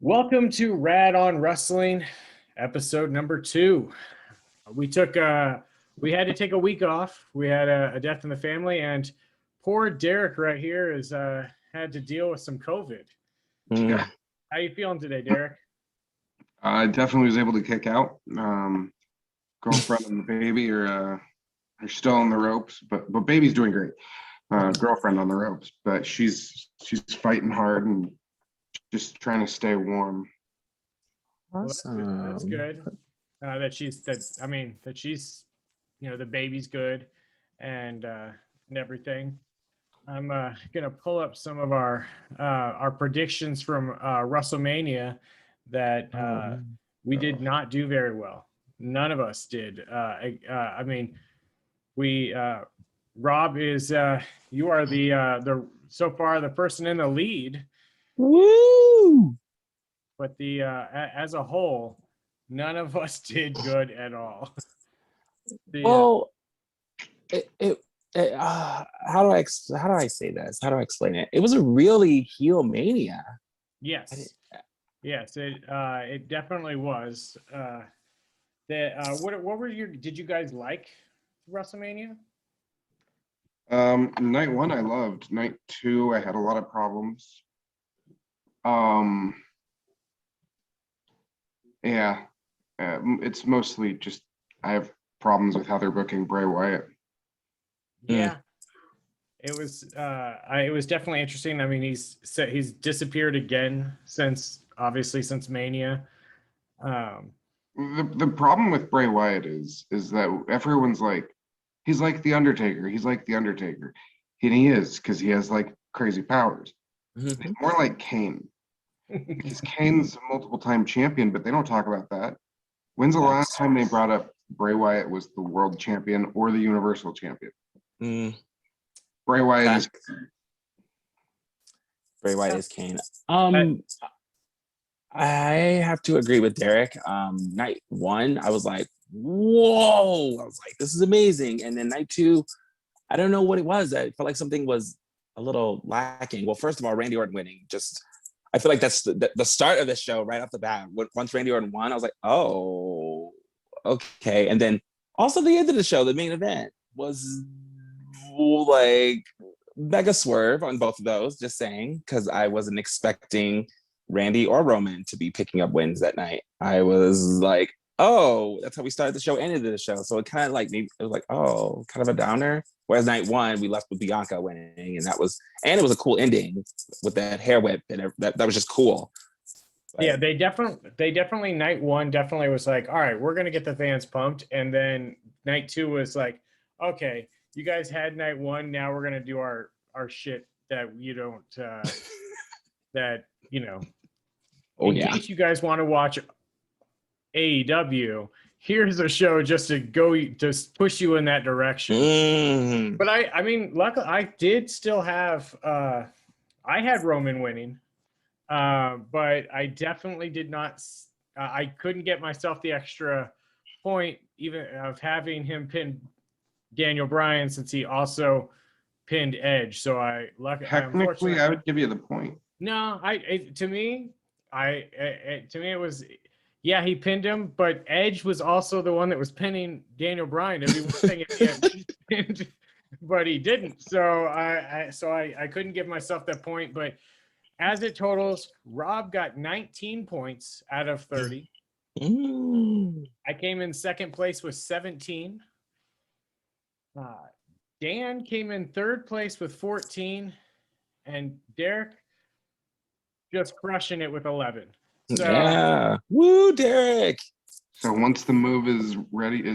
Welcome to Rad on Wrestling, episode number 2. We had to take a week off. We had a death in the family, and poor Derek right here is had to deal with some COVID. Yeah, How you feeling today, Derek? I definitely was able to kick out. Girlfriend and the baby are still on the ropes, but baby's doing great. Girlfriend on the ropes, but she's fighting hard and just trying to stay warm. Well, that's good. That she's the baby's good and everything. I'm gonna pull up some of our predictions from WrestleMania that we did not do very well. None of us did. Rob is you are the so far the person in the lead. Woo! But as a whole, none of us did good at all. Well, how do I say this? How do I explain it? It was a really heel mania. Yes, it definitely was. What were did you guys like WrestleMania? Night one I loved. Night two I had a lot of problems. It's mostly just I have problems with how they're booking Bray Wyatt. Yeah, it was definitely interesting. I mean, he's disappeared again since Mania. The problem with Bray Wyatt is that everyone's like, he's like the Undertaker. He's like the Undertaker, and he is because he has like crazy powers. Mm-hmm. It's more like Kane. Because Kane's a multiple-time champion, but they don't talk about that. When's the last time they brought up Bray Wyatt was the world champion or the universal champion? Bray Wyatt is Kane. I have to agree with Derek. Night one, I was like, whoa! I was like, this is amazing. And then night two, I don't know what it was. I felt like something was a little lacking. Well, first of all, Randy Orton winning I feel like that's the start of the show right off the bat. Once Randy Orton won, I was like, oh, okay. And then also the end of the show, the main event was like mega swerve on both of those, just saying, because I wasn't expecting Randy or Roman to be picking up wins that night. I was like, oh, that's how we started the show, ended the show. So it kind of like it was like, oh, kind of a downer. Whereas night one, we left with Bianca winning, and it was a cool ending with that hair whip, and that was just cool. But, yeah, they definitely night one definitely was like, all right, we're gonna get the fans pumped, and then night two was like, okay, you guys had night one, now we're gonna do our shit that you don't that you know. In case you guys want to watch AEW, here's a show just to push you in that direction. But I mean, luckily I did still have I had Roman winning, but I definitely did not. I couldn't get myself the extra point even of having him pin Daniel Bryan since he also pinned Edge. So technically I would give you the point. No, to me it was. Yeah, he pinned him, but Edge was also the one that was pinning Daniel Bryan. It'd be one thing if he had pinned, but he didn't. So I couldn't give myself that point. But as it totals, Rob got 19 points out of 30. I came in second place with 17. Dan came in third place with 14, and Derek just crushing it with 11. So, yeah, woo, Derek. So once the move is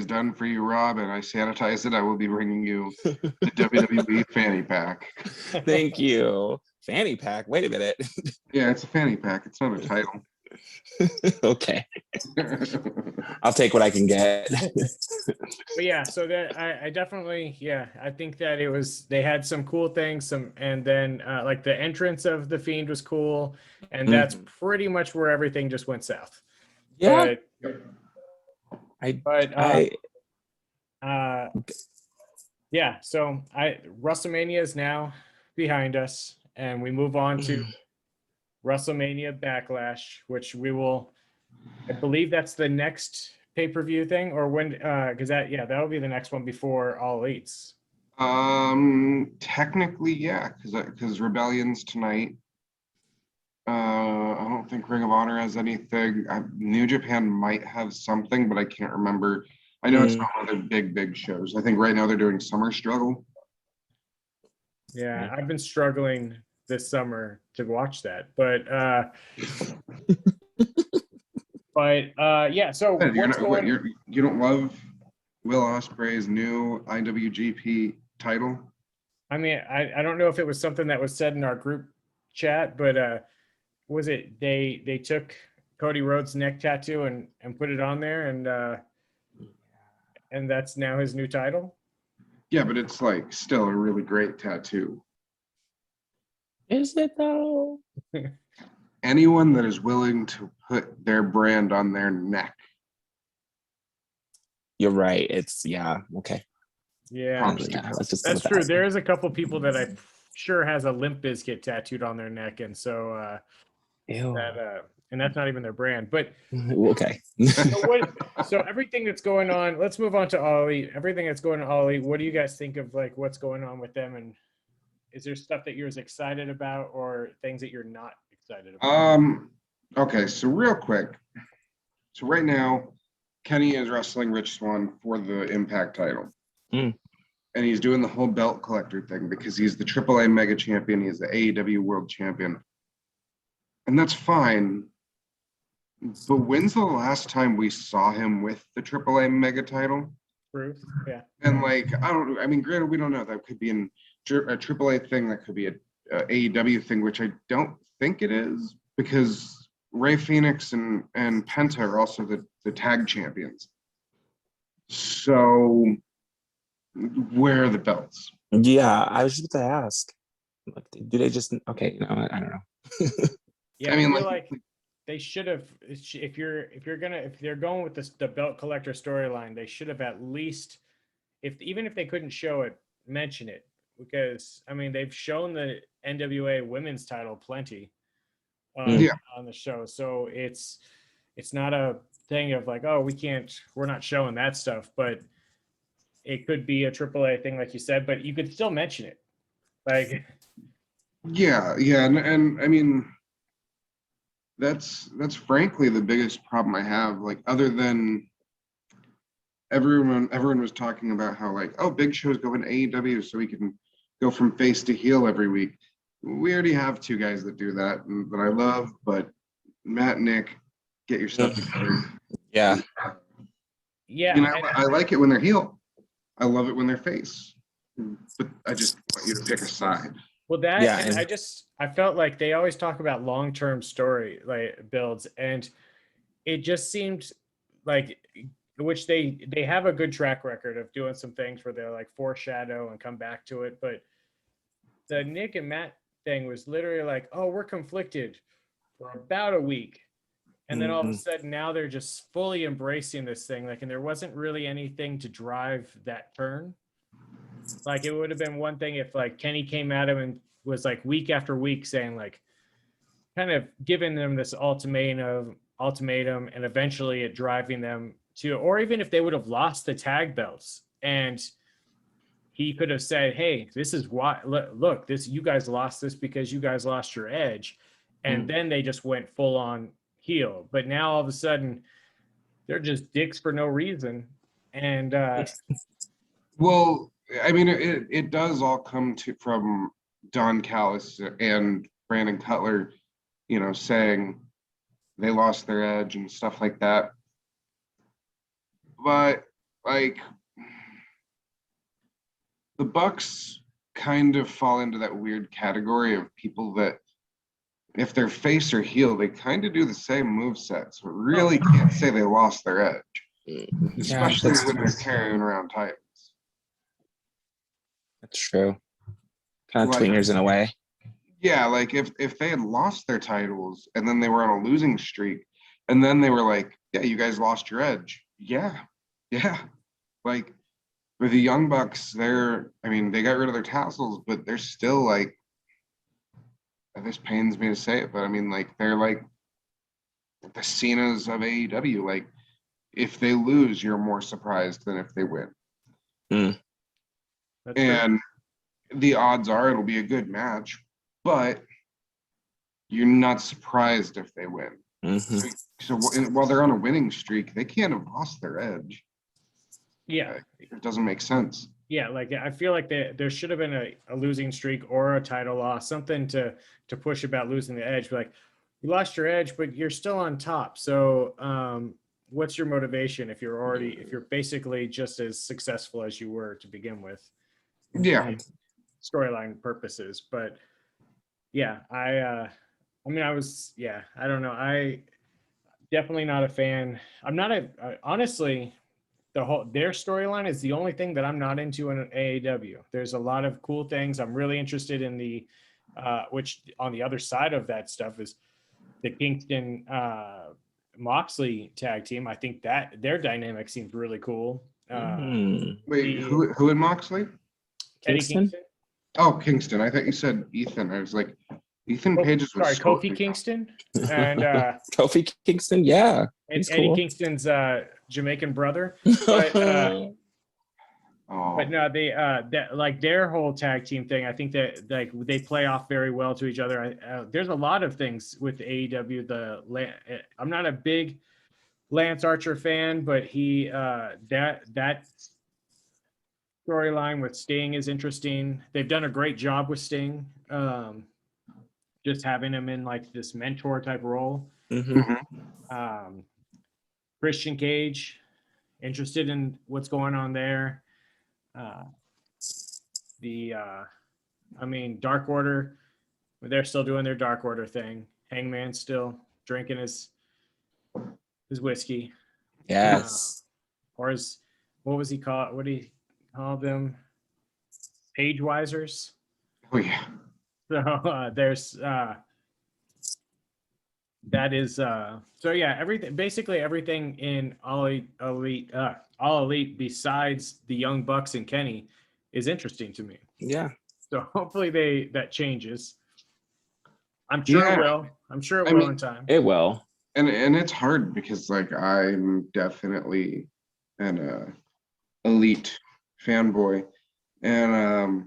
done for you, Rob, and I sanitize it, I will be bringing you the WWE fanny pack. Thank you. Fanny pack? Wait a minute. Yeah, it's a fanny pack. It's not a title. Okay. I'll take what I can get. But yeah, so that I definitely, I think that they had some cool things, and then like the entrance of the Fiend was cool, and that's pretty much where everything just went south. Yeah. So WrestleMania is now behind us, and we move on to WrestleMania Backlash, which we will, I believe that's the next pay-per-view thing, or when, because that'll be the next one before All Elites. Technically, yeah, because Rebellion's tonight. I don't think Ring of Honor has anything. New Japan might have something, but I can't remember. I know it's not one of their big shows. I think right now they're doing Summer Struggle. Yeah, I've been struggling this summer to watch that, but yeah. So what's going? You don't love Will Ospreay's new IWGP title? I mean, I don't know if it was something that was said in our group chat, but was it they took Cody Rhodes' neck tattoo and put it on there, and that's now his new title? Yeah, but it's like still a really great tattoo. Is it though? Anyone that is willing to put their brand on their neck. You're right. It's okay. Yeah, that's true. There is a couple people that I'm sure has a Limp Bizkit tattooed on their neck, and so and that's not even their brand. But okay. So everything that's going on, let's move on to All Elite. Everything that's going on All Elite, what do you guys think of like what's going on with them, and is there stuff that you're as excited about or things that you're not excited about? Okay, so real quick. So right now, Kenny is wrestling Rich Swann for the Impact title. And he's doing the whole belt collector thing because he's the AAA Mega Champion. He's the AEW World Champion. And that's fine. But when's the last time we saw him with the AAA Mega title? Truth, yeah. And like, granted, we don't know. That could be a AAA thing. That could be a AEW thing, which I don't think it is because Rey Fenix and Penta are also the tag champions. So where are the belts? Yeah, I was just about to ask. Like, do they just okay? No, I don't know. Yeah, I mean, like they should have. If they're going with the belt collector storyline, they should have at least, even if they couldn't show it, mention it, because I mean they've shown the NWA Women's title plenty on the show, so it's not a thing of like, oh, we're not showing that stuff, but it could be a AAA thing, like you said, but you could still mention it, like. Yeah, and I mean. That's frankly the biggest problem I have. Like, other than everyone was talking about how like, oh, Big Show's going to AEW so we can go from face to heel every week. We already have two guys that do that I love, but Matt, Nick, get your stuff together. Yeah. I like it when they're heel. I love it when they're face. But I just want you to pick a side. Well, I felt like they always talk about long-term story like builds, and it just seemed like, which they have a good track record of doing some things where they're like foreshadow and come back to it. But the Nick and Matt thing was literally like, oh, we're conflicted for about a week. And then all of a sudden now they're just fully embracing this thing. Like, and there wasn't really anything to drive that turn. Like, it would have been one thing if like Kenny came at him and was like week after week saying like, kind of giving them this ultimatum, and eventually it driving them to, or even if they would have lost the tag belts and he could have said, hey, this is why, look, this, you guys lost this because you guys lost your edge. And then they just went full on heel. But now all of a sudden they're just dicks for no reason. And well, I mean, it does all come from Don Callis and Brandon Cutler, saying they lost their edge and stuff like that. But like, the Bucks kind of fall into that weird category of people that if they're face or heel, they kind of do the same moveset. So really can't say they lost their edge, especially when they're carrying around titles. That's true. Kind of tweeners in a way. Yeah, like if they had lost their titles and then they were on a losing streak and then they were like, yeah, you guys lost your edge. Yeah. Like with the Young Bucks, they got rid of their tassels, but they're still like this pains me to say it, but I mean, like, they're like the Cenas of AEW. Like, if they lose, you're more surprised than if they win. Mm. That's true. And the odds are it'll be a good match, but you're not surprised if they win. Mhm. So while they're on a winning streak, they can't have lost their edge. Yeah. It doesn't make sense. Yeah, like I feel like there should have been a losing streak or a title loss, something to push about losing the edge. Like, you lost your edge, but you're still on top. So what's your motivation if you're basically just as successful as you were to begin with? Yeah. Storyline purposes. But yeah, I mean, I don't know. I definitely not a fan. I'm not honestly, their storyline is the only thing that I'm not into in AEW. There's a lot of cool things. I'm really interested in the which on the other side of that stuff is the Kingston Moxley tag team. I think that their dynamic seems really cool. Mm. Wait, who in Moxley? Eddie Kingston? Oh, Kingston. I thought you said Ethan. I was like, Ethan Page's was Kofi Kingston and Kofi Kingston, yeah. and He's Eddie cool. Kingston's Jamaican brother. But Oh, but no, they that like their whole tag team thing. I think that like they play off very well to each other. There's a lot of things with AEW. I'm not a big Lance Archer fan, but he that storyline with Sting is interesting. They've done a great job with Sting. Just having him in like this mentor type role. Mhm. Christian Cage, interested in what's going on there. I mean, Dark Order, they're still doing their Dark Order thing. Hangman still drinking his whiskey. Yes. Or what was he called? What did he call them? Page Wisers. oh yeah. So there's that is so yeah, basically everything in all elite besides the Young Bucks and Kenny is interesting to me. Yeah. So hopefully that changes. I'm sure it will. I'm sure it will in time. It will. And it's hard because like I'm definitely an elite fanboy. And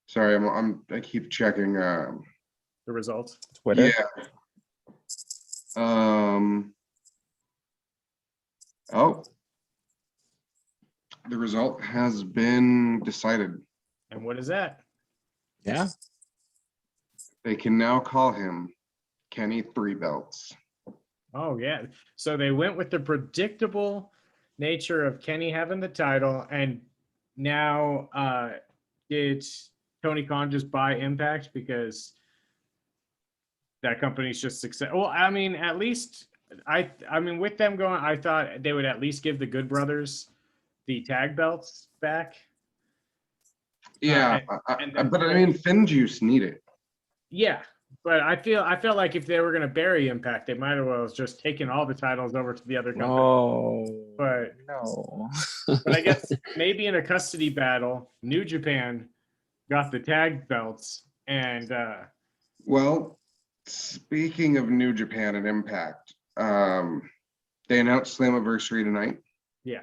sorry, I keep checking The results. Twitter. yeah. Oh, the result has been decided. And what is that? Yeah. They can now call him Kenny Three Belts. Oh yeah. So they went with the predictable nature of Kenny having the title, and now did Tony Khan just buy Impact because that company's just success? Well, I mean, at least I mean, with them going, I thought they would at least give the Good Brothers the tag belts back. Yeah, but I mean, FinJuice need it. Yeah, but I felt like if they were going to bury Impact, they might as well have just taken all the titles over to the other company. Oh, but no. But I guess maybe in a custody battle, New Japan got the tag belts, and well, speaking of New Japan and Impact, they announced Slammiversary tonight. Yeah.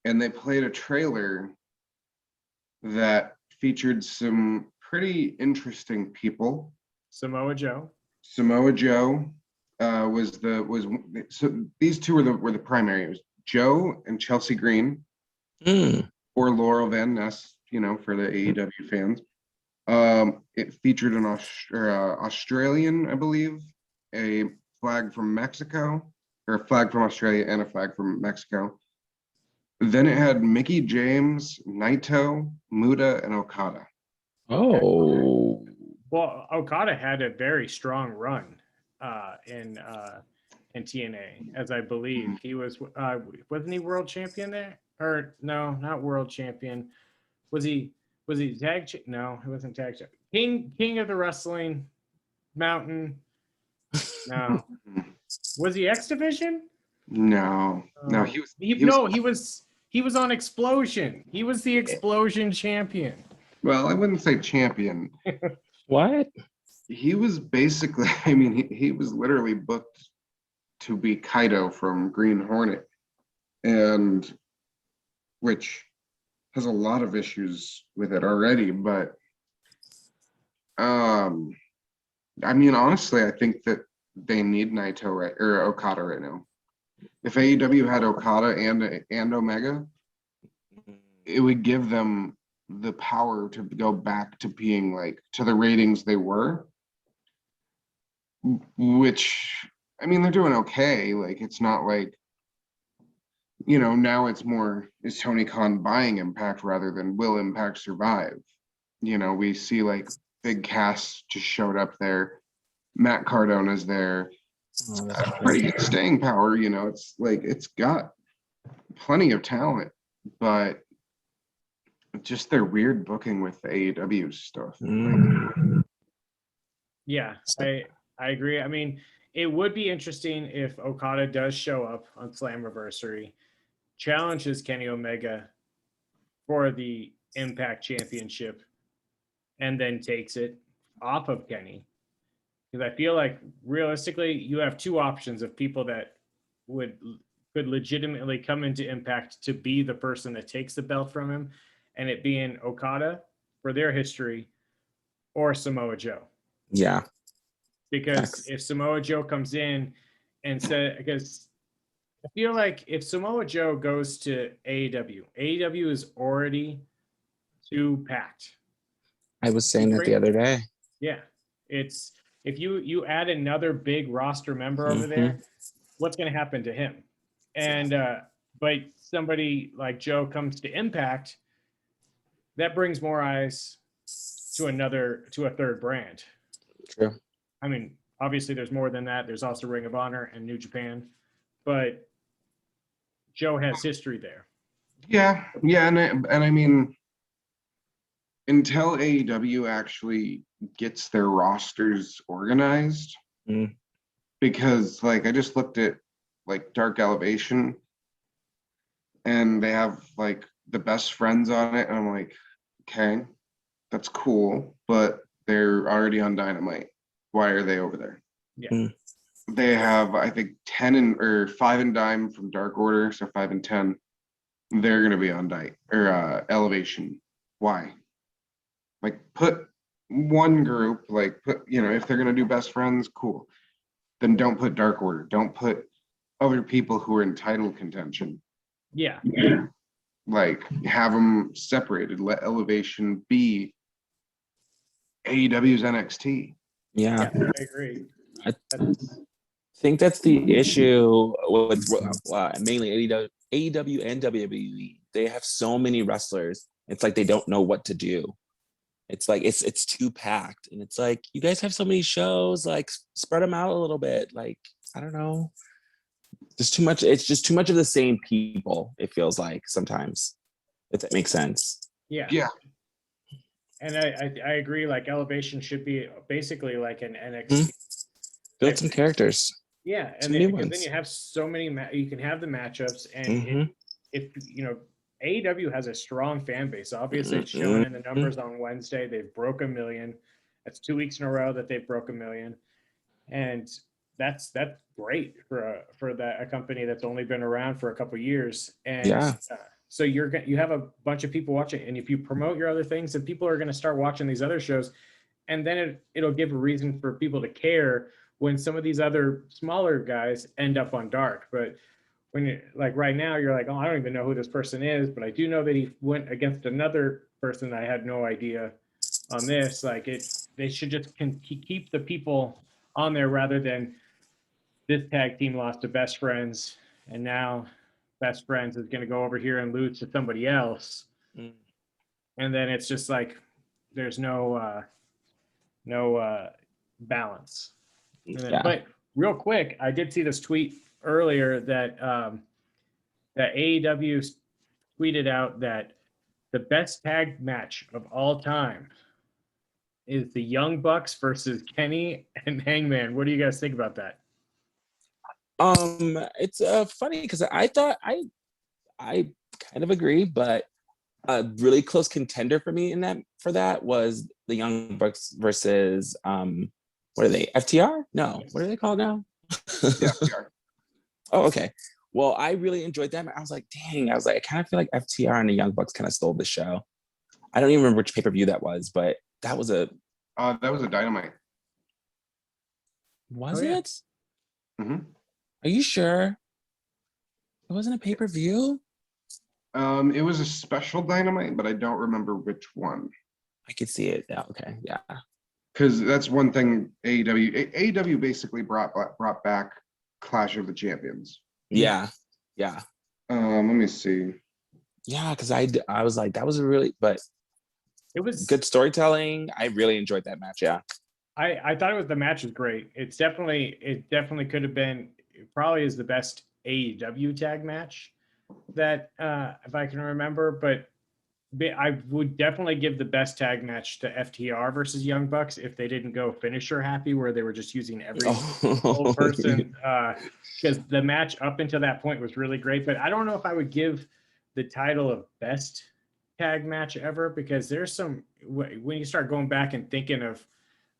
And they played a trailer that featured some pretty interesting people. Samoa Joe. Samoa Joe so these two were the primary. It was Joe and Chelsea Green, or Laurel Van Ness, for the AEW fans. It featured an Australian, I believe, a flag from Mexico, or a flag from Australia and a flag from Mexico. Then it had Mickey James, Naito, Muta, and Okada. Oh. Well, Okada had a very strong run in TNA, as I believe. He wasn't he world champion there? Or no, not world champion. Was he tag? No, he wasn't tag. King of the Wrestling Mountain. No. Was he X Division? No, he was he was on Explosion. He was the Explosion champion. Well, I wouldn't say champion. What? He was basically, I mean, he was literally booked to be Kaido from Green Hornet, and which has a lot of issues with it already. But I mean, honestly, I think that they need Naito right or Okada right now. If AEW had Okada and Omega, it would give them the power to go back to being like to the ratings they were, which I mean they're doing okay. Like it's not like, you know, now it's more, is Tony Khan buying Impact rather than will Impact survive? You know, we see like big casts just showed up there. Matt Cardona's there. Oh, that's Pretty good staying power, you know, it's like it's got plenty of talent, but just their weird booking with the AEW stuff. Yeah, I agree. I mean, it would be interesting if Okada does show up on Slammiversary, challenges Kenny Omega for the Impact Championship, and then takes it off of Kenny. Because I feel like realistically, you have two options of people that could legitimately come into Impact to be the person that takes the belt from him, and it being Okada for their history or Samoa Joe. Yeah. Because if Samoa Joe comes in and said, because I feel like if Samoa Joe goes to AEW is already too packed. I was saying that the other day. Yeah. It's if you add another big roster member over there, what's going to happen to him? And but somebody like Joe comes to Impact, that brings more eyes to a third brand. True. I mean, obviously there's more than that. There's also Ring of Honor and New Japan, but Joe has history there. Yeah, and I mean, until AEW actually gets their rosters organized, because like I just looked at like Dark Elevation, and they have like the best friends on it, and I'm like, okay, that's cool, but they're already on Dynamite. Why are they over there? Yeah. They have, I think, 5 and Dime from Dark Order, so 5 and 10. They're gonna be on Elevation. Why? Like, put one group, like, put, you know, if they're gonna do best friends, cool. Then don't put Dark Order. Don't put other people who are in title contention. Yeah. Like, have them separated. Let Elevation be AEW's NXT. Yeah. I agree. I think that's the issue with mainly AEW and WWE. They have so many wrestlers. It's like they don't know what to do. It's like it's too packed, and it's like you guys have so many shows. Like spread them out a little bit. Like I don't know, just too much. It's just too much of the same people. It feels like sometimes, if that makes sense. Yeah. And I agree. Like Elevation should be basically like an NXT. Build some characters. Yeah, and then you have so many. You can have the matchups, and if you know, AEW has a strong fan base. Obviously, it's showing in the numbers on Wednesday. They've broke 1 million. That's 2 weeks in a row that they've broke 1 million, and that's great for a company that's only been around for a couple of years. And so you have a bunch of people watching, and if you promote your other things, then people are going to start watching these other shows, and then it'll give a reason for people to care when some of these other smaller guys end up on Dark. But when you like right now, you're like, oh, I don't even know who this person is, but I do know that he went against another person I had no idea on this. Like they should just keep the people on there rather than this tag team lost to Best Friends, and now Best Friends is going to go over here and lose to somebody else. And then it's just like there's no balance. But real quick, I did see this tweet earlier that that AEW tweeted out that the best tag match of all time is the Young Bucks versus Kenny and Hangman. What do you guys think about that? It's funny because I thought I kind of agree, but A really close contender for me for that was the Young Bucks versus what are they? FTR? No, what are they called now? Yeah, we are. Oh, okay. Well, I really enjoyed that. I was like, dang, I kind of feel like FTR and the Young Bucks kind of stole the show. I don't even remember which pay-per-view that was, but that was a That was a Dynamite. was yeah. it? hmm Are you sure? It wasn't a pay-per-view? It was a special Dynamite, but I don't remember which one. I could see it. Yeah, okay. Yeah. Because that's one thing AEW basically brought back Clash of the Champions. Yeah. Yeah. Let me see. Yeah, because I was like, that was a really but It was good storytelling. I really enjoyed that match. Yeah. I thought the match was great. It definitely could have been, it probably is the best AEW tag match that if I can remember, but I would definitely give the best tag match to FTR versus Young Bucks if they didn't go finisher happy, where they were just using every old person. Because the match up until that point was really great, but I don't know if I would give the title of best tag match ever, because there's some, when you start going back and thinking of,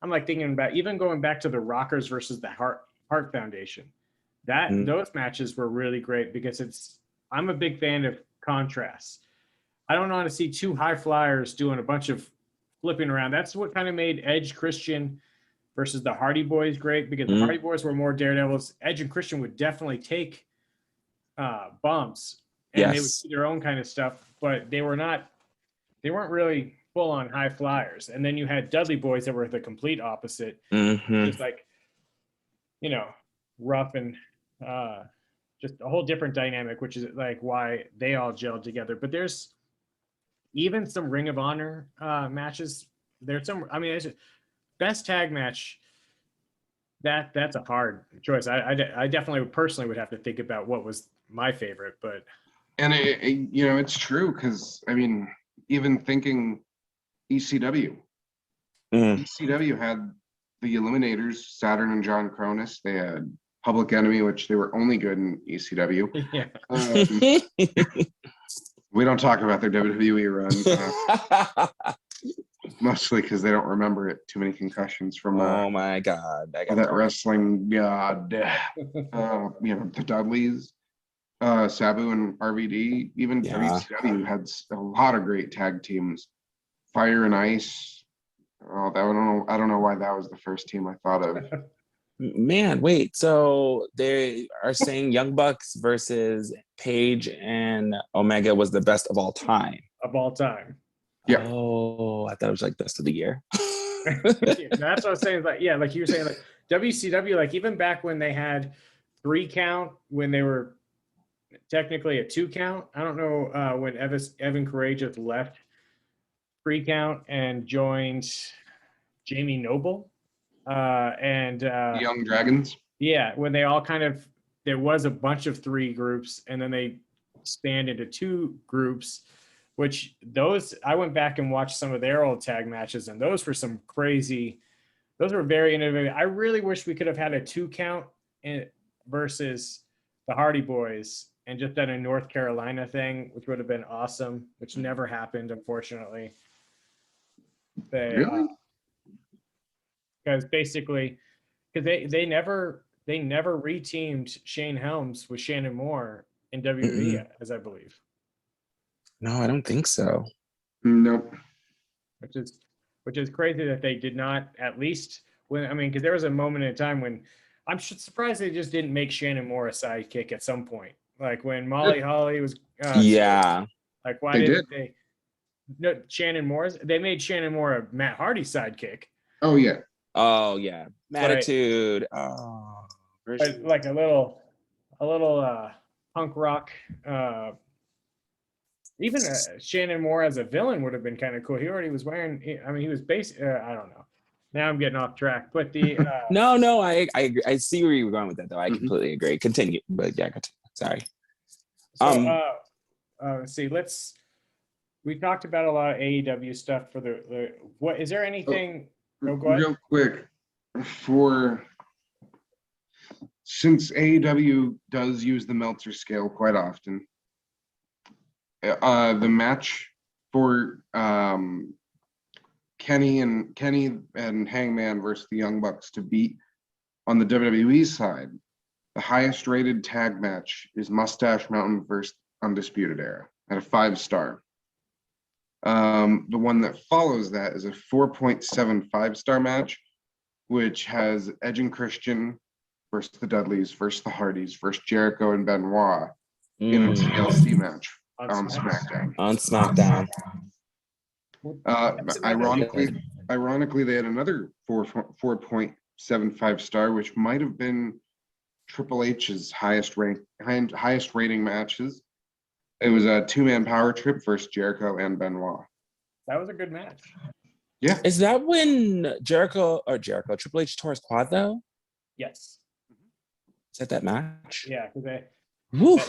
I'm like thinking about even going back to the Rockers versus the Heart Foundation. That Mm. those matches were really great because I'm a big fan of contrasts. I don't want to see two high flyers doing a bunch of flipping around. That's what kind of made Edge Christian versus the Hardy Boys great, because the Hardy Boys were more daredevils. Edge and Christian would definitely take bumps, and they would Yes. do their own kind of stuff, but they weren't really full on high flyers. And then you had Dudley Boys that were the complete opposite, Mhm. just like, rough and just a whole different dynamic, which is like why they all gelled together. But there's even some Ring of Honor matches. There's some, I mean, it's just, best tag match. That's a hard choice. I definitely personally would have to think about what was my favorite, but And it's true because I mean, even thinking ECW, Mm. ECW had the Eliminators, Saturn and John Cronus. They had Public Enemy, which they were only good in ECW. yeah. We don't talk about their WWE run, mostly because they don't remember it. Too many concussions from Oh my God. that wrestling god. The Dudleys, Sabu and RVD. Even Yeah. WCW had a lot of great tag teams. Fire and Ice. Oh, I don't know why that was the first team I thought of. Man, wait. So they are saying Young Bucks versus Page and Omega was the best of all time. Of all time. Yeah. Oh, I thought it was like best of the year. That's what I was saying. Like, yeah, like you were saying, like WCW, like even back when they had 3 count, when they were technically a 2 count. I don't know when Evan Courageous left 3 count and joined Jamie Noble. And Young Dragons. yeah, when they all kind of, there was a bunch of 3 groups, and then they spanned into 2 groups, which those, I went back and watched some of their old tag matches, and those were some crazy, those were very innovative. I really wish we could have had a 2 count versus the Hardy Boys and just done a North Carolina thing, which would have been awesome, which never happened, unfortunately. Really? Because basically, because they never reteamed Shane Helms with Shannon Moore in WWE, as I believe. No, I don't think so. Nope. Which is crazy that they did not, at least when, I mean, because there was a moment in time when I'm surprised they just didn't make Shannon Moore a sidekick at some point, like when Molly Holly was Yeah. like why didn't they? No, Shannon Moore's, they made Shannon Moore a Matt Hardy sidekick. Oh yeah. Oh yeah. Attitude. Oh, but like a little punk rock. Even Shannon Moore as a villain would have been kind of cool. He already was wearing, I mean, he was based, I don't know. Now I'm getting off track, but the no, I agree. I see where you were going with that, though. I Mhm. completely agree. Continue, but yeah, continue. Sorry. so let's see. We talked about a lot of AEW stuff for the what is there anything? Oh, go ahead. Real quick, since AEW does use the Meltzer scale quite often, the match for Kenny and Hangman versus the Young Bucks to beat on the WWE side. The highest rated tag match is Mustache Mountain versus Undisputed Era at a 5-star. The one that follows that is a 4.75 star match, which has Edge and Christian versus the Dudleys versus the Hardys versus Jericho and Benoit in a TLC match on SmackDown. On SmackDown. Ironically, they had another 4.75 star, which might have been Triple H's highest rating matches. It was a 2-man power trip versus Jericho and Benoit. That was a good match. Yeah. Is that when Triple H tore his quad though? Yes. Is that match? Yeah, because Woo.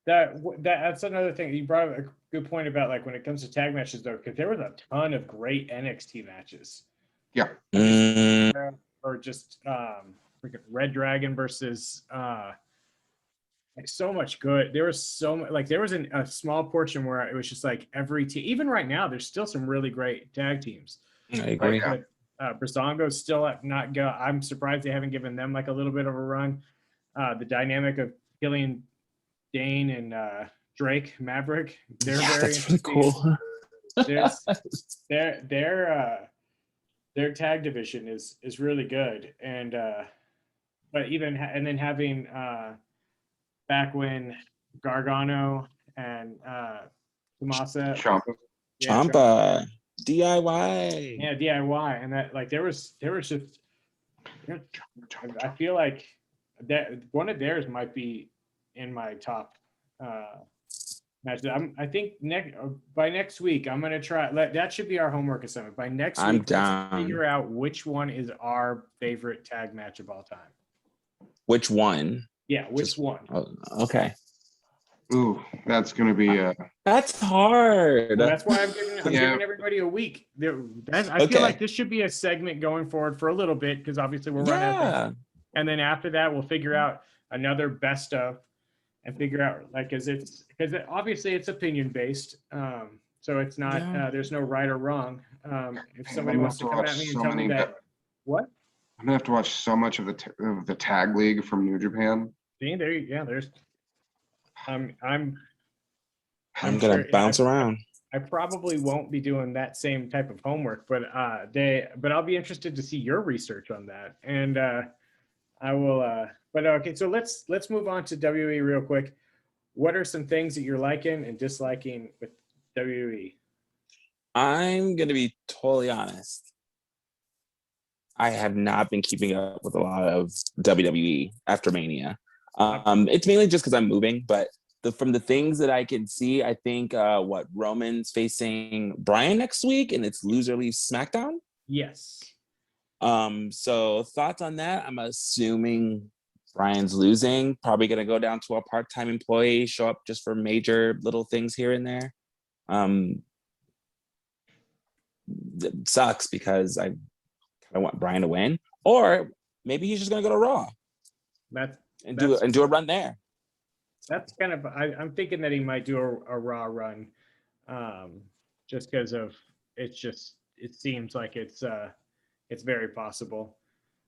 that's another thing. You brought up a good point about like when it comes to tag matches though, because there was a ton of great NXT matches. Yeah. Or just freaking Red Dragon versus like so much good. There was so much, like there was a small portion where it was just like every team. Even right now, there's still some really great tag teams. I agree. Like, Brazongo's still not go. I'm surprised they haven't given them like a little bit of a run. The dynamic of Killian Dane and Drake Maverick, they're very that's really cool. Their tag division is really good, and but even and then having back when Gargano and Tomasa Ciampa, DIY. Yeah, DIY, and that like there was just I feel like that one of theirs might be in my top matches. I think by next week I'm gonna try. That should be our homework assignment. By next I'm week, down. let's figure out which one is our favorite tag match of all time. Which one? Yeah, which one? Oh, okay. Ooh, that's gonna be That's hard. Well, that's why I'm giving everybody a week. I feel like this should be a segment going forward for a little bit because obviously we're running out of things. And then after that we'll figure out another best of and figure out like because obviously it's opinion based. So it's not there's no right or wrong. If somebody wants to come at me and tell me that what? I'm gonna have to watch so much of the tag league from New Japan. See, there's I'm gonna sure, bounce around. I probably won't be doing that same type of homework, but I'll be interested to see your research on that. And I will but okay, so let's move on to WWE real quick. What are some things that you're liking and disliking with WWE? I'm gonna be totally honest. I have not been keeping up with a lot of WWE after Mania. It's mainly just because I'm moving, but from the things that I can see, I think Roman's facing Bryan next week, and it's loser leaves SmackDown. Yes. So thoughts on that? I'm assuming Bryan's losing, probably gonna go down to a part-time employee, show up just for major little things here and there. It sucks because I want Bryan to win, or maybe he's just gonna go to Raw. Do a run there. That's kind of I'm thinking that he might do a Raw run, just because of it seems like it's very possible.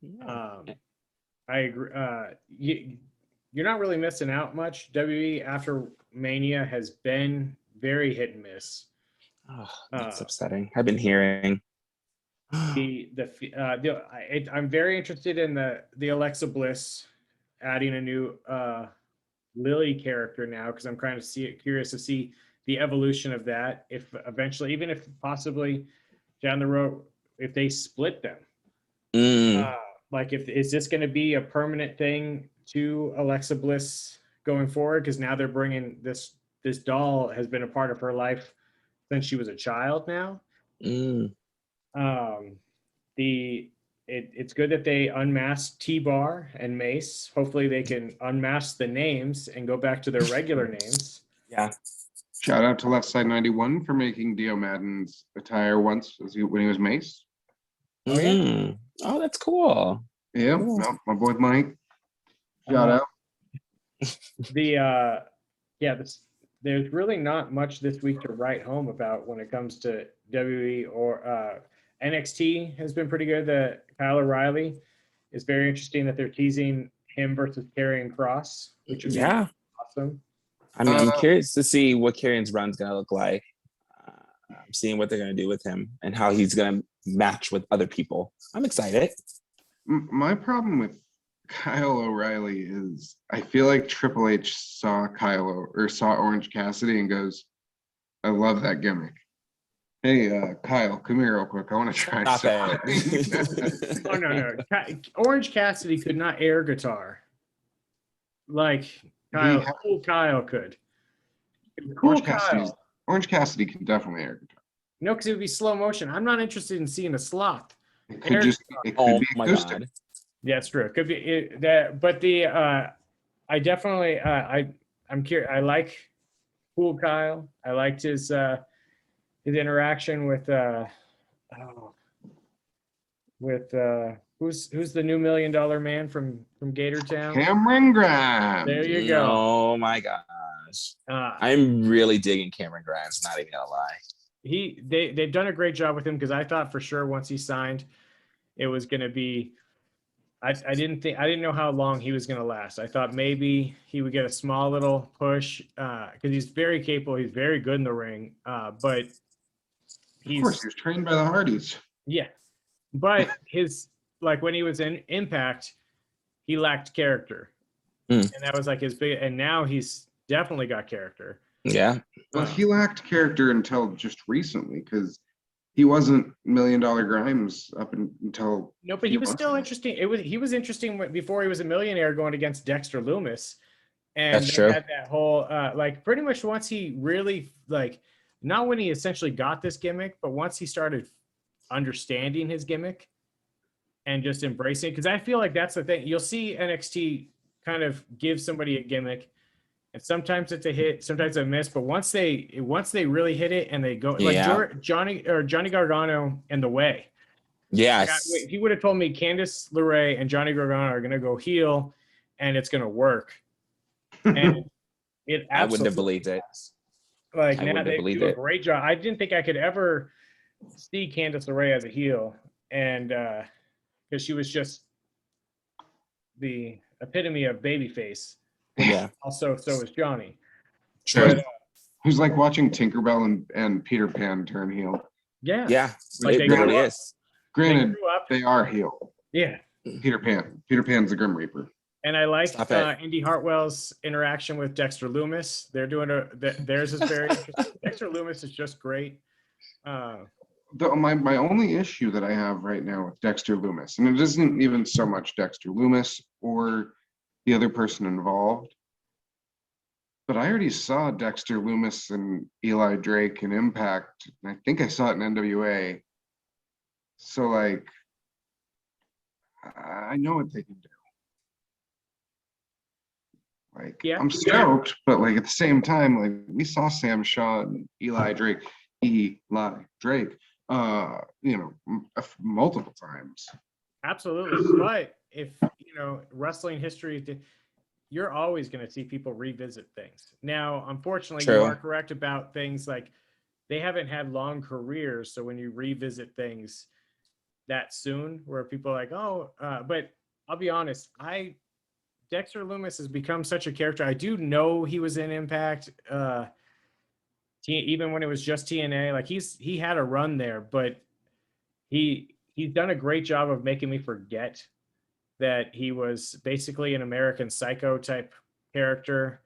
Yeah. I agree. You're not really missing out much. WWE after Mania has been very hit and miss. Oh, that's upsetting. I've been hearing. I'm very interested in the Alexa Bliss adding a new Lily character now because I'm kind of curious to see the evolution of that. If eventually, even if possibly down the road, if they split them, like is this going to be a permanent thing to Alexa Bliss going forward? Because now they're bringing this doll has been a part of her life since she was a child now. It's good that they unmasked T-Bar and Mace. Hopefully they can unmask the names and go back to their regular names. Yeah. Shout out to Left Side 91 for making Dio Madden's attire once when he was Mace. Oh, yeah? Oh, that's cool. Yeah, Cool. No, my boy Mike. Shout out. there's really not much this week to write home about when it comes to WWE or NXT has been pretty good. The Kyle O'Reilly is very interesting that they're teasing him versus Karrion Cross, which would be Yeah. awesome. I mean, I'm curious to see what Karrion's run's gonna look like. I'm seeing what they're gonna do with him and how he's gonna match with other people. I'm excited. My problem with Kyle O'Reilly is I feel like Triple H saw saw Orange Cassidy and goes, I love that gimmick. Hey, Kyle, come here real quick. I want to try Stop something. it. Oh no. Orange Cassidy could not air guitar like Kyle. Cool Kyle could. Cool Kyle. Orange Cassidy can definitely air guitar. No, because it would be slow motion. I'm not interested in seeing a sloth. It could Oh be my acoustic. god. Yeah, it's true. It could be that, but I definitely I'm curious. I like Cool Kyle. I liked his interaction with who's the new $1 million man from Gator Town. Cameron Grimes. There you go. Oh my gosh. I'm really digging Cameron Grimes, not even gonna lie. They've done a great job with him because I thought for sure once he signed, it was going to be. I didn't know how long he was going to last. I thought maybe he would get a small little push because he's very capable. He's very good in the ring, but Of course, he was trained by the Hardys. Yeah, but like when he was in Impact, he lacked character, and that was like his big. And now he's definitely got character. Yeah. Well, he lacked character until just recently because he wasn't $1 Million Grimes up until. No, but he was still interesting. He was interesting before he was a millionaire going against Dexter Loomis, and That's true. had that whole like pretty much once he really like not when he essentially got this gimmick, but once he started understanding his gimmick and just embracing it. Because I feel like that's the thing. You'll see NXT kind of give somebody a gimmick. And sometimes it's a hit, sometimes a miss. But once they really hit it and they go like Johnny Gargano and The Way. Yes. If you would have told me Candice LeRae and Johnny Gargano are going to go heel and it's going to work, and it I wouldn't have believed it. Like I now wouldn't they have believed do a it. great job. I didn't think I could ever see Candice LeRae as a heel, and because she was just the epitome of babyface. Yeah. Also, so was Johnny. True. But, It was like watching Tinkerbell and Peter Pan turn heel. yeah. Yeah. Like It they literally grew up. is. Granted, grew up. they are heel. Yeah. Peter Pan's the Grim Reaper. And I like Stop it. Indy Hartwell's interaction with Dexter Loomis. They're doing theirs is very interesting. Dexter Loomis is just great. My only issue that I have right now with Dexter Loomis, and it isn't even so much Dexter Loomis or the other person involved, but I already saw Dexter Loomis and Eli Drake in Impact, and I think I saw it in NWA. So, like, I know what they can do. Like, Yeah. I'm stoked, but like at the same time, like we saw Sam Shaw and Eli Drake, multiple times. Absolutely. But if, wrestling history, you're always going to see people revisit things. Now, unfortunately, True. you are correct about things like they haven't had long careers. So when you revisit things that soon, where people are like, but I'll be honest, Dexter Loomis has become such a character. I do know he was in Impact, even when it was just TNA. Like he had a run there, but he's done a great job of making me forget that he was basically an American Psycho type character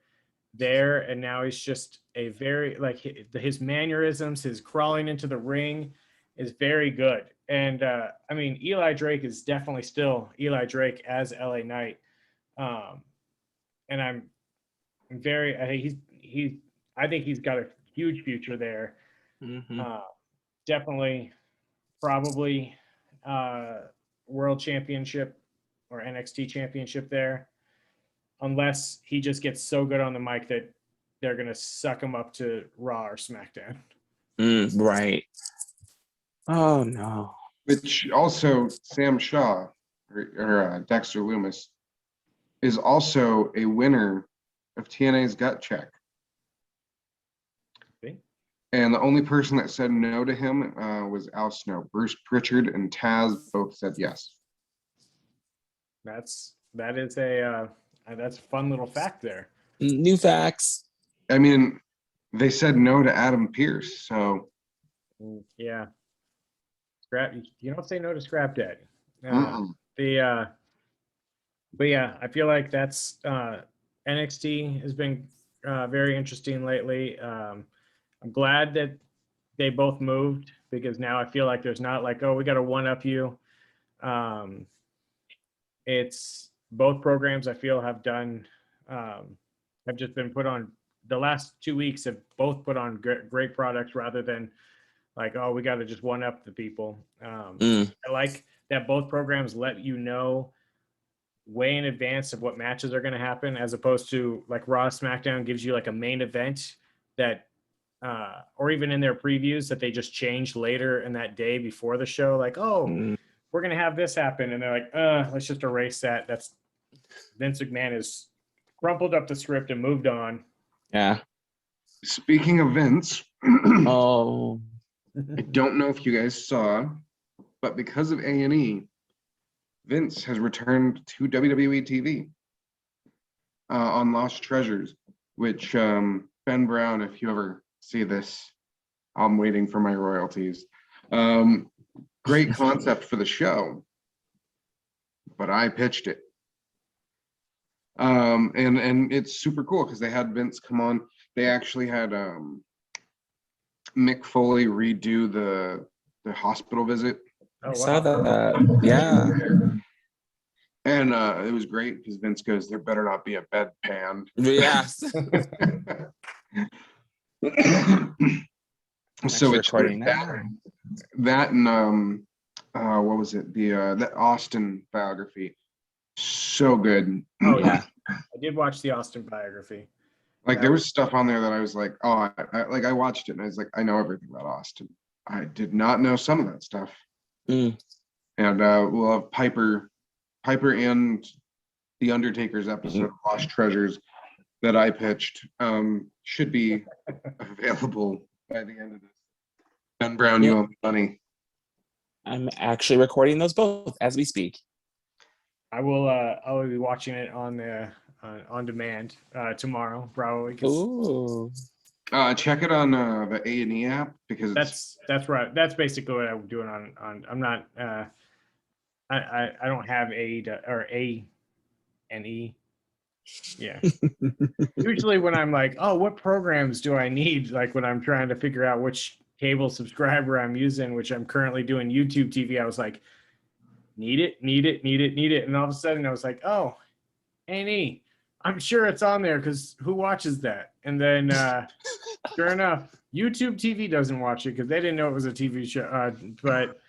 there, and now he's just a very his mannerisms, his crawling into the ring is very good. And Eli Drake is definitely still Eli Drake as LA Knight. And I think he's got a huge future there. Mm-hmm. Definitely, probably world championship or NXT championship there, unless he just gets so good on the mic that they're gonna suck him up to Raw or SmackDown. Right. Oh no. Which also Sam Shaw or Dexter Loomis is also a winner of TNA's Gut Check. And the only person that said no to him was Al Snow. Bruce Pritchard and Taz both said yes. That is a that's a fun little fact there. New facts. I mean, they said no to Adam Pearce, so Yeah, scrap. You don't say no to Scrap Daddy. mm-mm. But yeah, I feel like that's NXT has been very interesting lately. I'm glad that they both moved because now I feel like there's not like, oh, we got to one up you. It's both programs I feel have done have just been put on. The last 2 weeks have both put on great products rather than like, oh, we got to just one up the people. I like that both programs let you know way in advance of what matches are going to happen, as opposed to like Raw, SmackDown gives you like a main event that, or even in their previews that they just changed later in that day before the show. Like, oh, we're going to have this happen. And they're like, let's just erase that. That's Vince McMahon has crumpled up the script and moved on. Yeah. Speaking of Vince, Oh. I don't know if you guys saw, but because of A&E, Vince has returned to WWE TV on Lost Treasures, which Ben Brown, if you ever see this, I'm waiting for my royalties. Great concept for the show, but I pitched it. And it's super cool because they had Vince come on. They actually had Mick Foley redo the hospital visit. Oh, I saw that. Yeah. And it was great because Vince goes, there better not be a bedpan. Yes. So it's recording that and what was it? The Austin biography. So good. Oh yeah, I did watch the Austin biography. Like there was stuff on there that I was like, oh, I watched it and I was like, I know everything about Austin. I did not know some of that stuff. And we'll have Piper and the Undertaker's episode of Lost Treasures that I pitched should be available by the end of this. Ben Brown, you owe me money. I'm actually recording those both as we speak. I will be watching it on demand tomorrow probably. Ooh. Check it on the A&E app because that's right. That's basically what I'm doing on. I'm not. I don't have A and E. Yeah. Usually when I'm like, oh, what programs do I need? Like when I'm trying to figure out which cable subscriber I'm using, which I'm currently doing YouTube TV, I was like, need it. And all of a sudden I was like, oh, A&E. I'm sure it's on there because who watches that? And then sure enough, YouTube TV doesn't watch it because they didn't know it was a TV show. But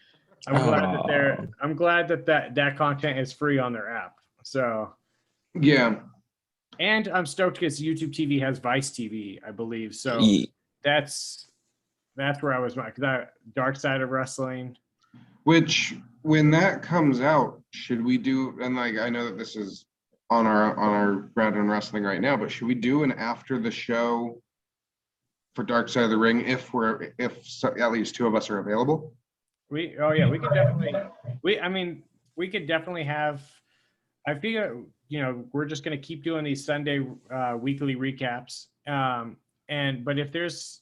I'm glad that content is free on their app. So yeah. And I'm stoked because YouTube TV has Vice TV, I believe. So that's where I was. That Dark Side of Wrestling. Which, when that comes out, should we do? And like, I know that this is on our Ground and Wrestling right now, but should we do an after the show for Dark Side of the Ring if at least two of us are available? We could definitely. We could definitely have. I figure we're just going to keep doing these Sunday weekly recaps. But if there's,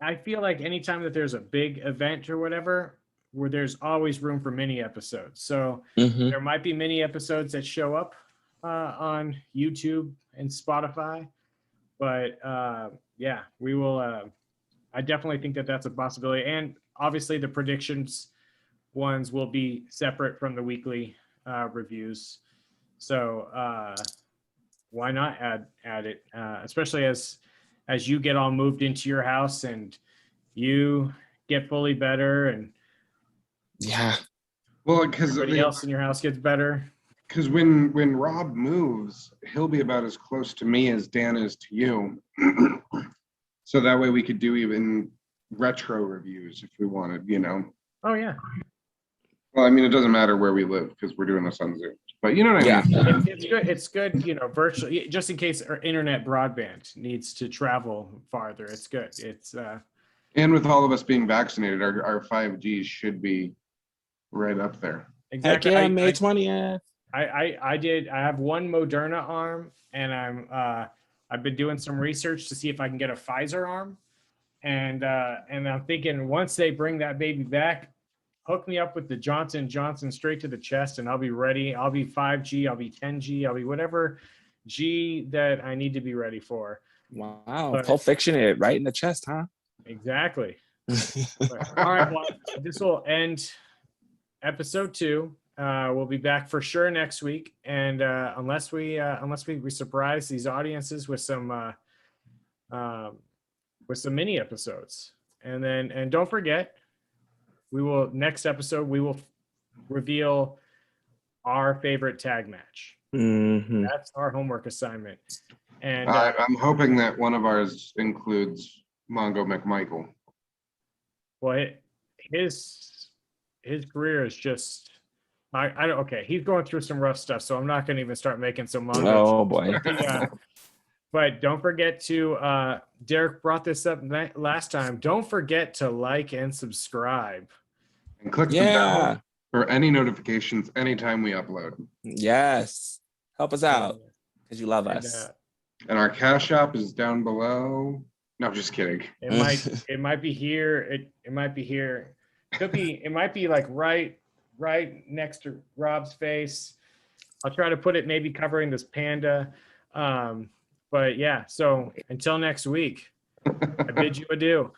I feel like anytime that there's a big event or whatever, where there's always room for mini episodes. So there might be mini episodes that show up on YouTube and Spotify. But we will. I definitely think that that's a possibility. And obviously the predictions ones will be separate from the weekly reviews. So why not add it, especially as you get all moved into your house and you get fully better and well, because everybody else in your house gets better. Because when Rob moves, he'll be about as close to me as Dan is to you. So that way we could do even retro reviews if we wanted, Oh yeah. Well, I mean, it doesn't matter where we live because we're doing this on Zoom. But you know what I Yeah. mean? It's good. It's good, virtual, just in case our internet broadband needs to travel farther. It's good. It's And with all of us being vaccinated, our 5G should be right up there. Heck exactly. yeah, May 20th. I have one Moderna arm, and I've been doing some research to see if I can get a Pfizer arm, and I'm thinking once they bring that baby back, hook me up with the Johnson & Johnson straight to the chest, and I'll be ready. I'll be 5G, I'll be 10G, I'll be whatever G that I need to be ready for. Wow. But- Pulp Fiction it right in the chest, huh? Exactly. But, all right, well, this will end episode 2. We'll be back for sure next week, and unless we surprise these audiences with some mini episodes, and don't forget, next episode we will reveal our favorite tag match. Mhm. That's our homework assignment, and I'm hoping that one of ours includes Mongo McMichael. well, his career is just. I don't. Okay, he's going through some rough stuff, so I'm not going to even start making some Mongo. Oh boy. But don't forget to, Derek brought this up last time. Don't forget to like and subscribe. And click the Yeah. bell for any notifications anytime we upload. Yes. Help us out because you love And, us. And our Cash App is down below. No, just kidding. it might be here. It might be here. It might be like right next to Rob's face. I'll try to put it maybe covering this panda. But yeah, so until next week, I bid you adieu.